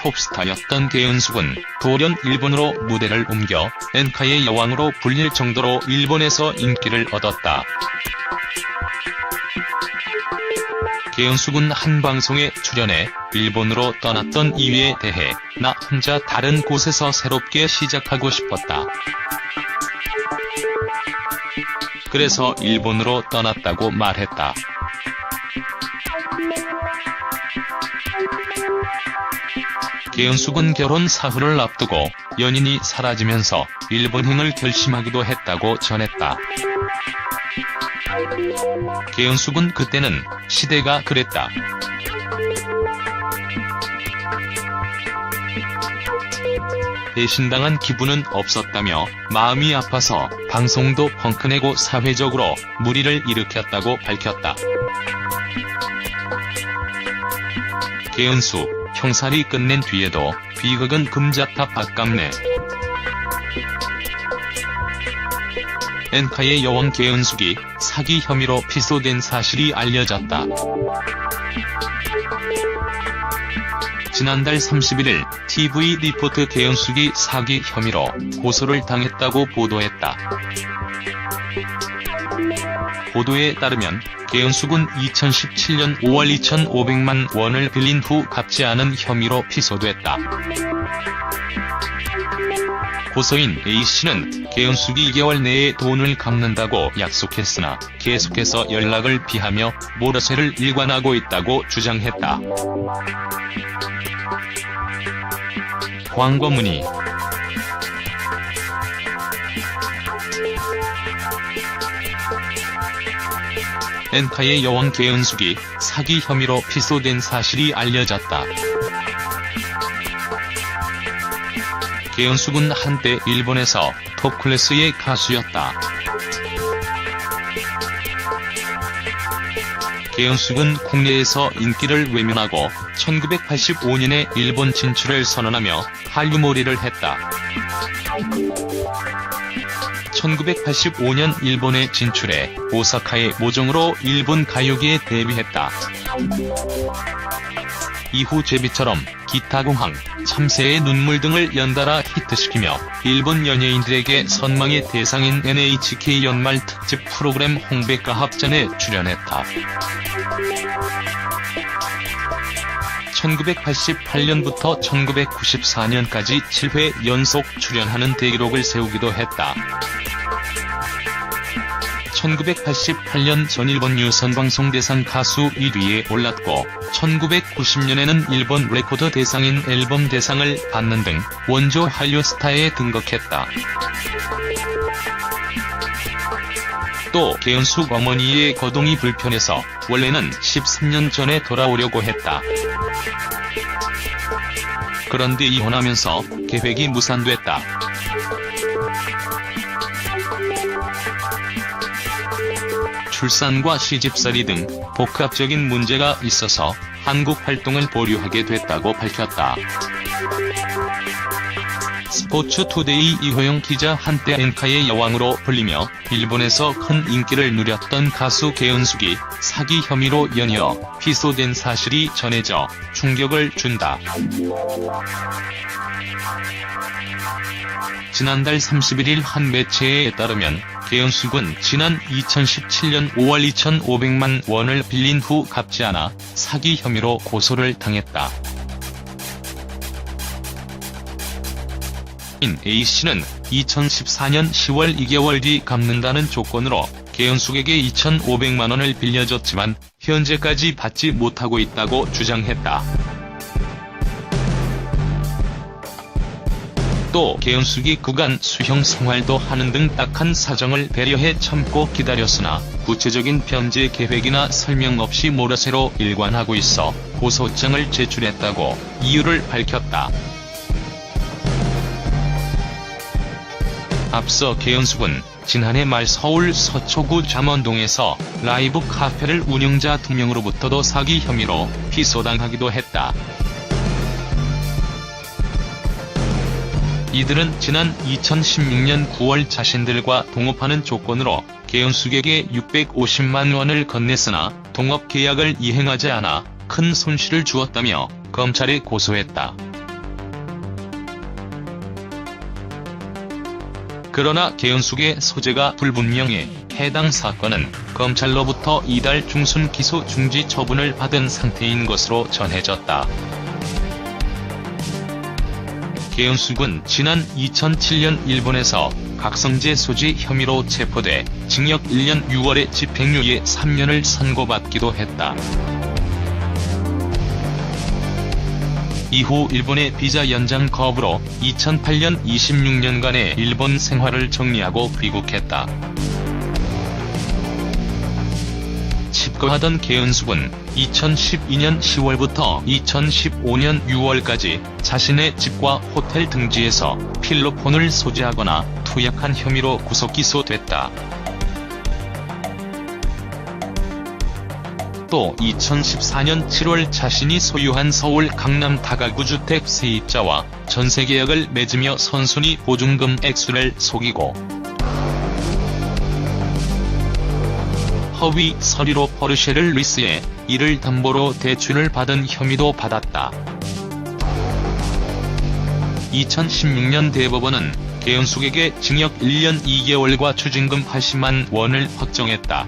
톱스타였던 개은숙은 돌연 일본으로 무대를 옮겨 엔카의 여왕으로 불릴 정도로 일본에서 인기를 얻었다. 개은숙은 한 방송에 출연해 일본으로 떠났던 이유에 대해 나 혼자 다른 곳에서 새롭게 시작하고 싶었다. 그래서 일본으로 떠났다고 말했다. 개은숙은 결혼 사흘을 앞두고 연인이 사라지면서 일본행을 결심하기도 했다고 전했다. 개은숙은 그때는 시대가 그랬다. 배신당한 기분은 없었다며 마음이 아파서 방송도 펑크내고 사회적으로 물의를 일으켰다고 밝혔다. 개은숙, 형살이 끝낸 뒤에도 비극은 금자탑 밥값네. 엔카의 여왕 개은숙이 사기 혐의로 피소된 사실이 알려졌다. 지난달 31일 TV 리포트 개은숙이 사기 혐의로 고소를 당했다고 보도했다. 보도에 따르면 개은숙은 2017년 5월 2,500만 원을 빌린 후 갚지 않은 혐의로 피소됐다. 고소인 A씨는 개은숙이 2개월 내에 돈을 갚는다고 약속했으나 계속해서 연락을 피하며 모르쇠를 일관하고 있다고 주장했다. 광고문의. 엔카의 여왕 개은숙이 사기 혐의로 피소된 사실이 알려졌다. 개은숙은 한때 일본에서 톱클래스의 가수였다. 개은숙은 국내에서 인기를 외면하고 1985년에 일본 진출을 선언하며 한류몰이를 했다. 1985년 일본에 진출해 오사카의 모종으로 일본 가요계에 데뷔했다. 이후 제비처럼 기타공항, 참새의 눈물 등을 연달아 히트시키며 일본 연예인들에게 선망의 대상인 NHK 연말 특집 프로그램 홍백가 합전에 출연했다. 1988년부터 1994년까지 7회 연속 출연하는 대기록을 세우기도 했다. 1988년 전일본 유선방송 대상 가수 1위에 올랐고 1990년에는 일본 레코드 대상인 앨범 대상을 받는 등 원조 한류 스타에 등극했다. 또 개은숙 어머니의 거동이 불편해서 원래는 13년 전에 돌아오려고 했다. 그런데 이혼하면서 계획이 무산됐다. 출산과 시집살이 등 복합적인 문제가 있어서 한국 활동을 보류하게 됐다고 밝혔다. 스포츠투데이 이호영 기자. 한때 엔카의 여왕으로 불리며 일본에서 큰 인기를 누렸던 가수 개은숙이 사기 혐의로 연이어 피소된 사실이 전해져 충격을 준다. 지난달 31일 한 매체에 따르면 개은숙은 지난 2017년 5월 2,500만 원을 빌린 후 갚지 않아 사기 혐의로 고소를 당했다. A씨는 2014년 10월 2개월 뒤 갚는다는 조건으로 개은숙에게 2,500만 원을 빌려줬지만 현재까지 받지 못하고 있다고 주장했다. 또 개은숙이 그간 수형 생활도 하는 등 딱한 사정을 배려해 참고 기다렸으나 구체적인 변제 계획이나 설명 없이 모르쇠로 일관하고 있어 고소장을 제출했다고 이유를 밝혔다. 앞서 개은숙은 지난해 말 서울 서초구 잠원동에서 라이브 카페를 운영자 2명으로부터도 사기 혐의로 피소당하기도 했다. 이들은 지난 2016년 9월 자신들과 동업하는 조건으로 개은숙에게 650만 원을 건넸으나 동업 계약을 이행하지 않아 큰 손실을 주었다며 검찰에 고소했다. 그러나 계은숙의 소재가 불분명해 해당 사건은 검찰로부터 이달 중순 기소 중지 처분을 받은 상태인 것으로 전해졌다. 계은숙은 지난 2007년 일본에서 각성제 소지 혐의로 체포돼 징역 1년 6월에 집행유예 3년을 선고받기도 했다. 이후 일본의 비자 연장 거부로 2008년 26년간의 일본 생활을 정리하고 귀국했다. 칩거하던 계은숙은 2012년 10월부터 2015년 6월까지 자신의 집과 호텔 등지에서 필로폰을 소지하거나 투약한 혐의로 구속 기소됐다. 또 2014년 7월 자신이 소유한 서울 강남 다가구 주택 세입자와 전세계약을 맺으며 선순위 보증금 액수를 속이고 허위 서류로 포르쉐를 리스해 이를 담보로 대출을 받은 혐의도 받았다. 2016년 대법원은 계은숙에게 징역 1년 2개월과 추징금 80만 원을 확정했다.